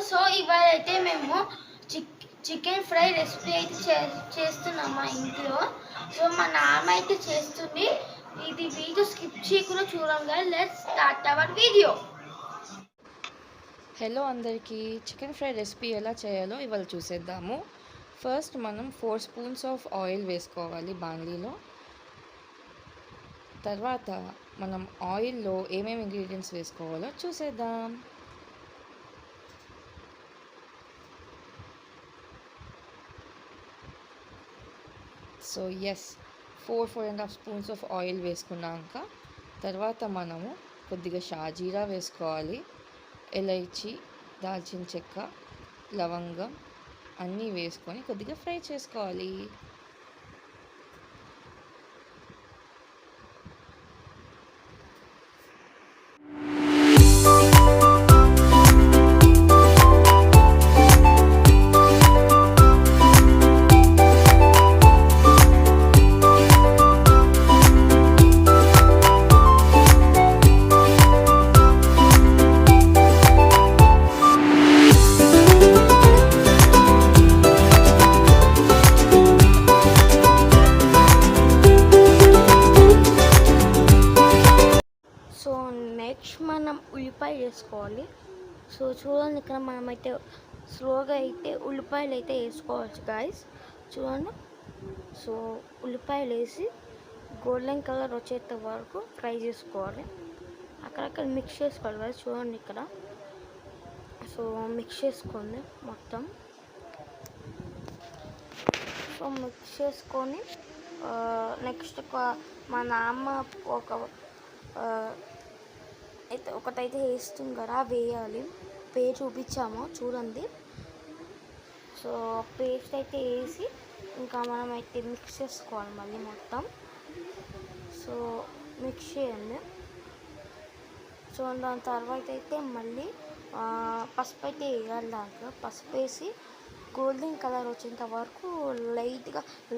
So ఇవాళ అయితే మేము చికెన్ ఫ్రై రెసిపీ అయితే చేస్తున్నాం మా ఇంట్లో. సో మా నాన్న అయితే చేస్తుంది. ఇది వీడియో స్కిప్ చేయకుండా చూడంగా. Let's start our video. Hello అందరికీ, చికెన్ ఫ్రై రెసిపీ ఎలా చేయాలో ఇవాళ చూసేద్దాము. ఫస్ట్ మనం 4 స్పూన్స్ ఆఫ్ ఆయిల్ వేసుకోవాలి బాండ్లీలో. తర్వాత మనం ఆయిల్లో ఏమేమి ఇంగ్రీడియంట్స్ వేసుకోవాలో చూసేద్దాం. సో 4.5 స్పూన్స్ ఆఫ్ ఆయిల్ వేసుకున్నాక తర్వాత మనము కొద్దిగా షాజీరా వేసుకోవాలి. ఇలైచి, దాల్చిన చెక్క, లవంగం అన్నీ వేసుకొని కొద్దిగా ఫ్రై చేసుకోవాలి. సో నెక్స్ట్ మనం ఉల్లిపాయ వేసుకోవాలి. సో చూడండి, ఇక్కడ మనమైతే స్లోగా అయితే ఉల్లిపాయలు అయితే వేసుకోవచ్చు గాయస్. చూడండి, సో ఉల్లిపాయలు వేసి గోల్డెన్ కలర్ వచ్చేంత వరకు ఫ్రై చేసుకోవాలి. అక్కడక్కడ మిక్స్ చేసుకోవాలి కదా. చూడండి ఇక్కడ, సో మిక్స్ చేసుకోండి మొత్తం. సో మిక్స్ చేసుకొని నెక్స్ట్ మా నాన్న ఒకటైతే వేస్తుంది కదా, వేయాలి. చూపించాము చూడండి. సో పేస్ట్ అయితే వేసి ఇంకా మనం అయితే మిక్స్ చేసుకోవాలి మళ్ళీ మొత్తం. సో మిక్స్ చేయండి. సో దాని తర్వాత అయితే మళ్ళీ పసుపు అయితే వేయాలి. దాంట్లో పసుపు వేసి గోల్డెన్ కలర్ వచ్చేంత వరకు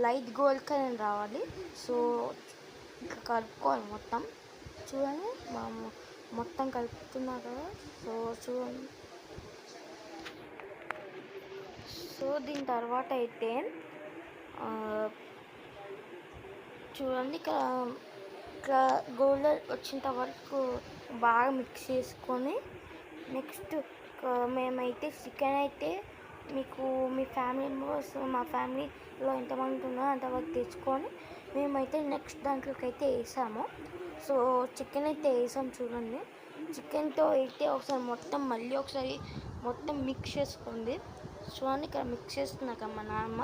లైట్ గోల్డ్ కలర్ రావాలి. సో ఇంకా కలుపుకోవాలి మొత్తం. చూడండి, మొత్తం కలుపుతున్నా కదా. సో చూడండి, సో దీని తర్వాత అయితే చూడండి, ఇక్కడ గోల్డెన్ వచ్చేంత వరకు బాగా మిక్స్ చేసుకొని నెక్స్ట్ మేమైతే చికెన్ అయితే మీకు మీ ఫ్యామిలీ మెంబర్స్, మా ఫ్యామిలీలో ఎంతమంది ఉన్నారో అంతవరకు తెచ్చుకొని మేమైతే నెక్స్ట్ దాంట్లోకి అయితే వేసాము. సో చికెన్ అయితే వేసాం. చూడండి, చికెన్తో అయితే మళ్ళీ ఒకసారి మొత్తం మిక్స్ చేసుకోండి. చూడండి, ఇక్కడ మిక్స్ చేస్తున్నాక మా నాన్న.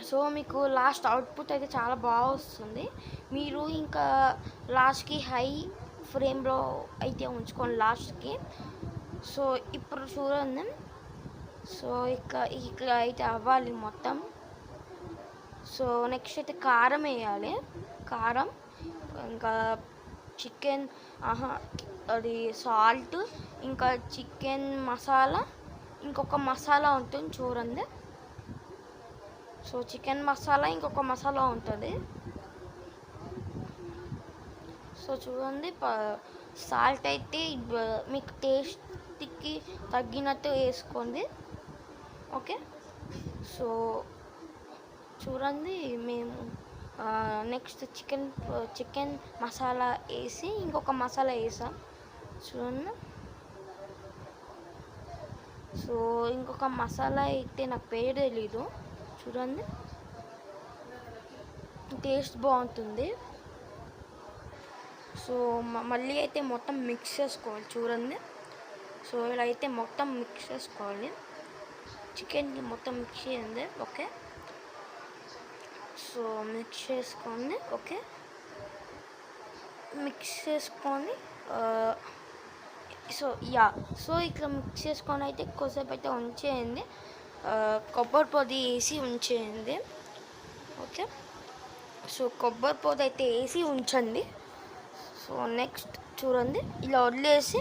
సో మీకు లాస్ట్ అవుట్పుట్ అయితే చాలా బాగా వస్తుంది. మీరు ఇంకా లాస్ట్కి హై ఫ్లేమ్లో అయితే ఉంచుకోండి లాస్ట్కి. సో ఇప్పుడు చూడండి, సో ఇక్కడ అయితే అవ్వాలి మొత్తం. సో నెక్స్ట్ అయితే కారం వేయాలి. కారం, ఇంకా చికెన్ అది సాల్ట్, ఇంకా చికెన్ మసాలా, ఇంకొక మసాలా ఉంటుంది చూడండి. సో చికెన్ మసాలా, ఇంకొక మసాలా ఉంటుంది. సో చూడండి, సాల్ట్ అయితే మీకు టేస్ట్కి తగ్గినట్టు వేసుకోండి. ఓకే, సో చూడండి, మేము నెక్స్ట్ చికెన్ మసాలా వేసి ఇంకొక మసాలా వేసాం. చూడండి, సో ఇంకొక మసాలా అయితే నాకు పేరు తెలీదు. చూడండి, టేస్ట్ బాగుంటుంది. సో మళ్ళీ అయితే మొత్తం మిక్స్ చేసుకోవాలి. చూడండి, సో ఇలా అయితే మొత్తం మిక్స్ చేసుకోవాలి. చికెన్కి మొత్తం మిక్స్ చేయండి. ఓకే, సో మిక్స్ చేసుకోండి. ఓకే, మిక్స్ చేసుకొని సో ఇక్కడ మిక్స్ చేసుకొని అయితే ఎక్కువసేపు అయితే ఉంచేయండి. కొబ్బరి పొడి వేసి ఉంచేయండి. ఓకే, సో కొబ్బరి పొడి అయితే వేసి ఉంచండి. సో నెక్స్ట్ చూడండి, ఇలా వదిలేసి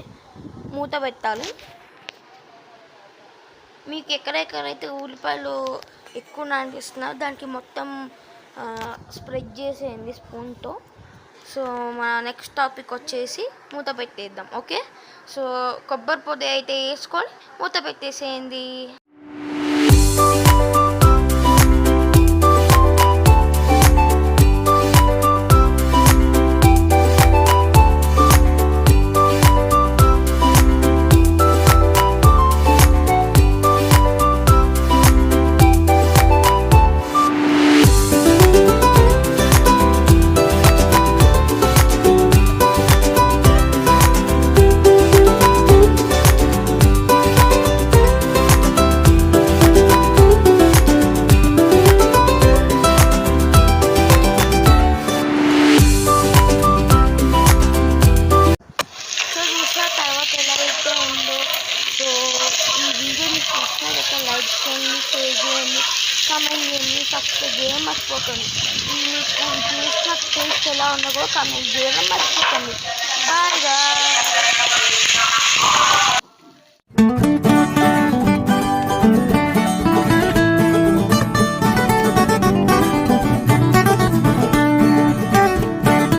మూత పెట్టాలి. మీకు ఎక్కడెక్కడైతే ఉల్లిపాయలు ఎక్కువ అనిపిస్తున్నారో దానికి మొత్తం స్ప్రెడ్ చేసేయండి స్పూన్తో. సో మన నెక్స్ట్ టాపిక్ వచ్చేసి మూత పెట్టేద్దాం. ఓకే, సో కొబ్బరి పొడి అయితే వేసుకొని మూత పెట్టేసేయండి. సో చూసిన తర్వాత ఎలా అయితే ఉందో, సో ఈ వీడియో మీకు నచ్చినట్లయితే లైక్ చేయండి, షేర్ చేయండి, కామెంట్ చేయండి, సబ్స్క్రైబ్ చేయడం మర్చిపోకండి. ఈ మీకు చేసిన టేస్ట్ ఎలా ఉన్నా కూడా కామెంట్ చేయడం మర్చిపోకండి. Bye bye.